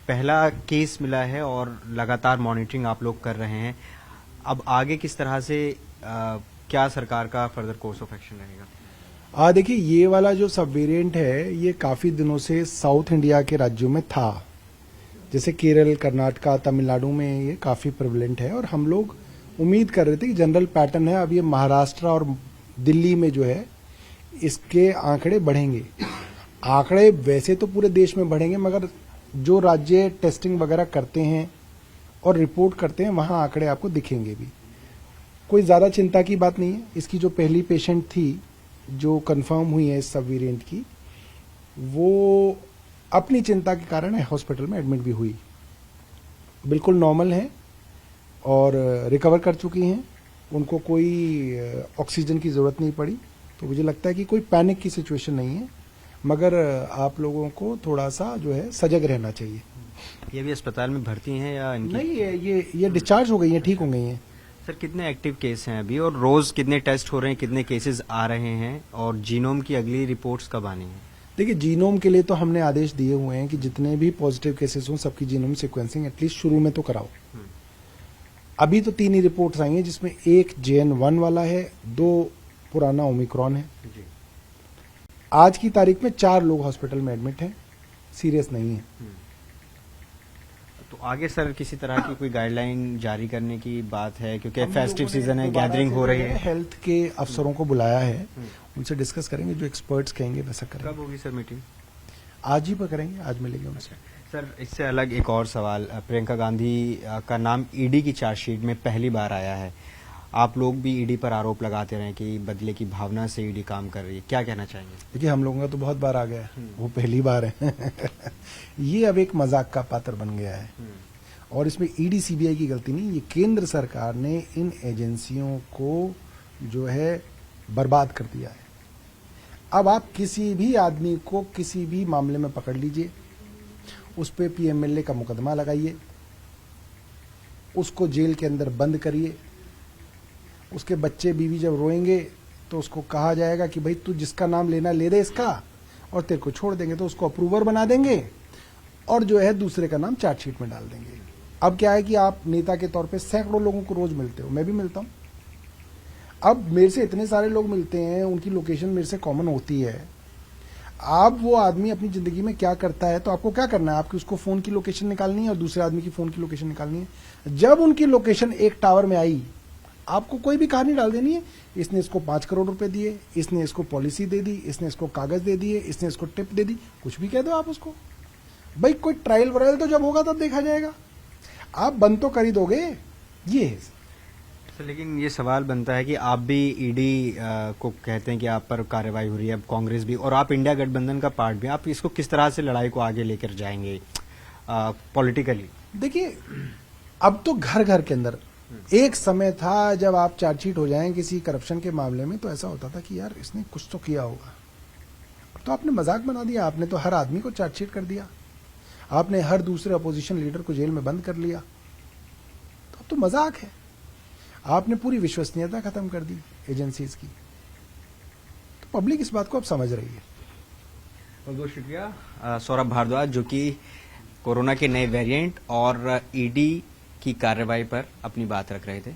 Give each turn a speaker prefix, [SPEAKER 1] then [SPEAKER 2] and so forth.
[SPEAKER 1] पहला केस मिला है और लगातार मॉनिटरिंग आप लोग कर रहे हैं। अब आगे किस तरह से क्या सरकार का फर्दर कोर्स ऑफ एक्शन रहेगा?
[SPEAKER 2] देखिए, ये वाला जो सब वेरिएंट है ये काफी दिनों से साउथ इंडिया के राज्यों में था, जैसे केरल, कर्नाटका, तमिलनाडु में ये काफी प्रेवलेंट है। और हम लोग उम्मीद कर रहे थे कि जनरल पैटर्न है, अब ये महाराष्ट्र और दिल्ली में जो है इसके आंकड़े बढ़ेंगे। आंकड़े वैसे तो पूरे देश में बढ़ेंगे, मगर जो राज्य टेस्टिंग वगैरह करते हैं और रिपोर्ट करते हैं वहां आंकड़े आपको दिखेंगे भी। कोई ज्यादा चिंता की बात नहीं है। इसकी जो पहली पेशेंट थी जो कंफर्म हुई है इस सब वेरिएंट की, वो अपनी चिंता के कारण हॉस्पिटल में एडमिट भी हुई, बिल्कुल नॉर्मल है और रिकवर कर चुकी हैं। उनको कोई ऑक्सीजन की जरूरत नहीं पड़ी। तो मुझे लगता है कि कोई पैनिक की सिचुएशन नहीं है, मगर आप लोगों को थोड़ा सा जो है सजग रहना चाहिए।
[SPEAKER 1] ये भी अस्पताल में भर्ती हैं या इनकी?
[SPEAKER 2] नहीं, ये डिस्चार्ज हो गई हैं, ठीक हो गई हैं।
[SPEAKER 1] सर, कितने एक्टिव केस हैं अभी और रोज कितने टेस्ट हो रहे हैं, कितने केसेस आ रहे हैं और जीनोम की अगली रिपोर्ट्स कब आनी है?
[SPEAKER 2] देखिए, जीनोम के लिए तो हमने आदेश दिए हुए हैं कि जितने भी पॉजिटिव केसेस हों सबकी जीनोम सीक्वेंसिंग एटलीस्ट शुरू में तो कराओ। अभी तो 3 ही रिपोर्ट्स आई हैं, जिसमें एक JN1 वाला है, 2 पुराना ओमिक्रॉन है। आज की तारीख में 4 लोग हॉस्पिटल में एडमिट हैं, सीरियस नहीं है।
[SPEAKER 1] तो आगे सर किसी तरह की कोई गाइडलाइन जारी करने की बात है, क्योंकि फेस्टिव सीजन है, गैदरिंग हो रही है।
[SPEAKER 2] हेल्थ के अफसरों को बुलाया है, उनसे डिस्कस करेंगे, जो एक्सपर्ट्स कहेंगे वैसा करेंगे।
[SPEAKER 1] कब होगी सर मीटिंग?
[SPEAKER 2] आज ही पर करेंगे, आज मिलेंगे उनसे।
[SPEAKER 1] सर, इससे अलग एक और सवाल, प्रियंका गांधी का नाम ईडी की चार्जशीट में पहली बार आया है। आप लोग भी ईडी पर आरोप लगाते रहे कि बदले की भावना से ईडी काम कर रही है, क्या कहना चाहेंगे?
[SPEAKER 2] देखिए, हम लोगों का तो बहुत बार आ गया है, वो पहली बार है। ये अब एक मजाक का पात्र बन गया है और इसमें ईडी सीबीआई की गलती नहीं, ये केंद्र सरकार ने इन एजेंसियों को जो है बर्बाद कर दिया है। अब आप किसी भी आदमी को किसी भी मामले में पकड़ लीजिए, उस पे PMLA का मुकदमा लगाइए, उसको जेल के अंदर बंद करिए, उसके बच्चे बीवी जब रोएंगे तो उसको कहा जाएगा कि भाई तू जिसका नाम लेना ले दे इसका, और तेरे को छोड़ देंगे, तो उसको अप्रूवर बना देंगे और जो है दूसरे का नाम चार्जशीट में डाल देंगे। अब क्या है कि आप नेता के तौर पे सैकड़ों लोगों को रोज मिलते हो, मैं भी मिलता हूं। अब मेरे से इतने सारे लोग मिलते हैं, उनकी लोकेशन मेरे से कॉमन होती है। आप वो आदमी अपनी जिंदगी में क्या करता है, तो आपको क्या करना है, आपकी उसको फोन की लोकेशन निकालनी है और दूसरे आदमी की फोन की लोकेशन निकालनी है। जब उनकी लोकेशन एक टावर में आई, आपको कोई भी कहानी डाल देनी है, इसने इसको 5 करोड़ रुपए दिए, इसने इसको पॉलिसी दे दी, इसने इसको कागज दे दिए, इसने इसको टिप दे दी, कुछ भी कह दो आप उसको। भाई कोई ट्रायल वरायल तो जब होगा तब देखा जाएगा, आप बंद तो कर ही दोगे। ये है
[SPEAKER 1] सर, लेकिन ये सवाल बनता है कि आप भी ईडी को कहते हैं कि आप पर कार्रवाई हो रही है, अब कांग्रेस भी, और आप इंडिया गठबंधन का पार्ट भी, आप इसको किस तरह से लड़ाई को आगे लेकर जाएंगे पॉलिटिकली?
[SPEAKER 2] देखिए, अब तो घर घर के अंदर एक समय था जब आप चार्जशीट हो जाएं किसी करप्शन के मामले में तो ऐसा होता था कि यार इसने कुछ तो किया होगा। अब तो आपने मजाक बना दिया, आपने तो हर आदमी को चार्जशीट कर दिया, आपने हर दूसरे अपोजिशन लीडर को जेल में बंद कर लिया, तो अब तो मजाक है। आपने पूरी विश्वसनीयता खत्म कर दी एजेंसीज की, तो पब्लिक इस बात को अब समझ रही है।
[SPEAKER 1] बहुत बहुत शुक्रिया सौरभ भारद्वाज, जो कि कोरोना के नए वेरिएंट और ईडी की कार्रवाई पर अपनी बात रख रहे थे।